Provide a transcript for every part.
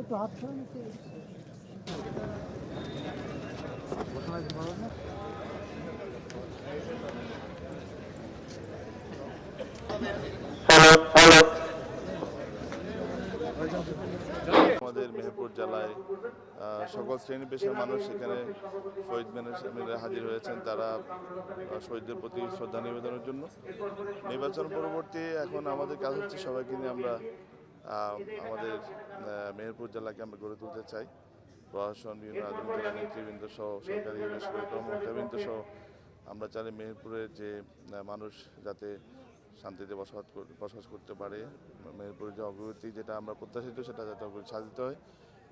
একটু হাত ছড়া নিতে আমাদের মেহেরপুর জেলায় সকল শ্রেণী পেশার মানুষ এখানে শহীদ মিনারে হাজির হয়েছেন। তারা শহীদদের প্রতি শ্রদ্ধা নিবেদনের জন্য। নির্বাচন পরবর্তী এখন আমাদের কাজ হচ্ছে সবাইকে নিয়ে আমরা আমাদের মেহেরপুর জেলাকে আমরা গড়ে তুলতে চাই। প্রশাসন, বিভিন্ন রাজনৈতিক দলের নেতৃবৃন্দ সহ সরকারি বেসরকারি কর্মকর্তাবৃন্দ সহ আমরা চাই মেহেরপুরের যে মানুষ যাতে শান্তিতে বসবাস করতে পারে। মেহেরপুরের যে অগ্রগতি যেটা আমরা প্রত্যাশিত সেটা যাতে সাধিত হয়।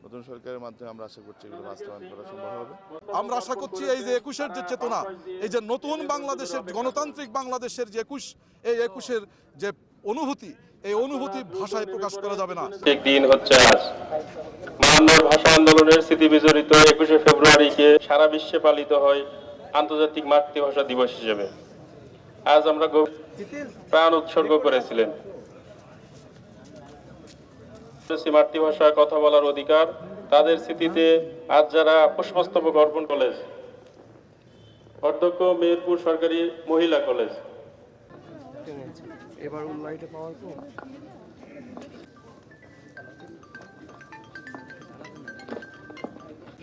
নতুন সরকারের মাধ্যমে আমরা আশা করছি এগুলো বাস্তবায়ন করা সম্ভব হবে। আমরা আশা করছি এই যে ২১-এর যে চেতনা, এই যে নতুন বাংলাদেশের গণতান্ত্রিক বাংলাদেশের যে ২১, এই ২১-এর যে অনুভূতি, এই অনুভূতি ভাষায় প্রকাশ করা যাবে না। ঠিক দিন হচ্ছে আজ। মহানগর ভাষা আন্দোলনের স্মৃতি বিজড়িত ২১শে ফেব্রুয়ারিকে সারা বিশ্বে পালিত হয় আন্তর্জাতিক মাতৃভাষা দিবস হিসেবে। আজ আমরা প্রাণ উৎসর্গ করেছিলেন। মাতৃভাষা কথা বলার অধিকার, তাদের স্মৃতিতে আজ যারা পুষ্পস্তবক অর্পণ কলেজ, অধ্যক্ষ মেহেরপুর সরকারি মহিলা কলেজ, এবার লাইটে পাওয়ার পর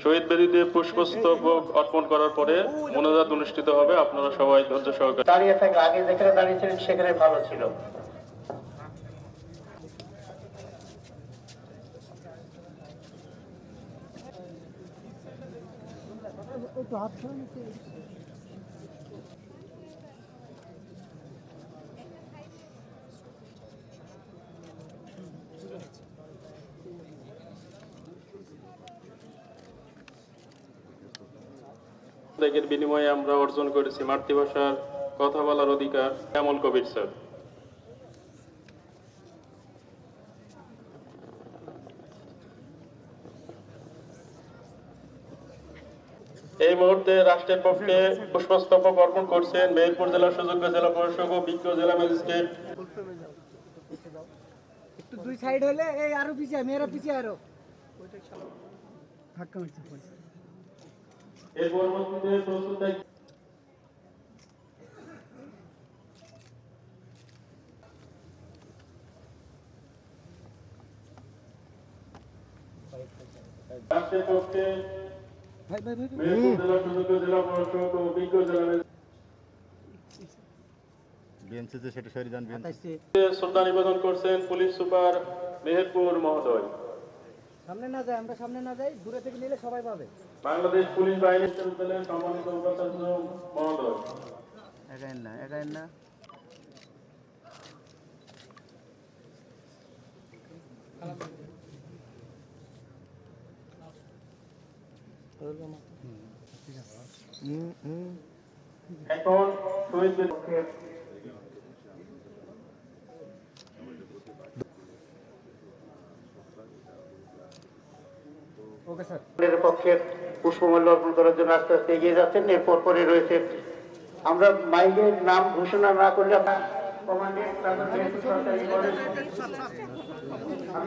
শহীদ বেদিতে পুষ্পস্তবক অর্পণ করার পরে মোনাজাত অনুষ্ঠিত হবে। আপনারা সবাই ধৈর্য সহকারে দাঁড়িয়ে থাকে। আগে যেখানে দাঁড়িয়েছিলেন সেখানে ভালো ছিল। একটু হাত ছড়া নিতে ত্যাগের বিনিময়ে আমরা অর্জন করেছি মাতৃভাষার কথা বলার অধিকার। শ্যামল কবির স্যার। এই মুহূর্তে রাষ্ট্রের পক্ষে পুষ্পস্তবক অর্পণ করছেন মেহেরপুর জেলার সুযোগ্য জেলা প্রশাসক ও বিজ্ঞ জেলা ম্যাজিস্ট্রেট। একটু দুই সাইড হলে এই আরো পিছিয়ে মেয়েরা পিছিয়ে আরো ধাক্কা মারছে। এর পরবর্তীতে প্রস্তুত রাষ্ট্রের পক্ষে মেহেরপুর জেলার সুযোগ্য জেলা প্রশাসক ও বিজ্ঞ জেলা শ্রদ্ধা নিবেদন করছেন পুলিশ সুপার মেহেরপুর মহোদয়। সামনে না যাই, আমরা সামনে না যাই, দূরে থেকে নিলে সবাই পাবে। বাংলাদেশ পুলিশ বাহিনীর সম্মানিত উপাচার্য মহোদয়। একাই না এখন শহীদ পক্ষে পুষ্পমাল্য অর্পণ করার জন্য আস্তে আস্তে এগিয়ে যাচ্ছেন। এরপর পরে রয়েছে, আমরা মাইকের নাম ঘোষণা না করলে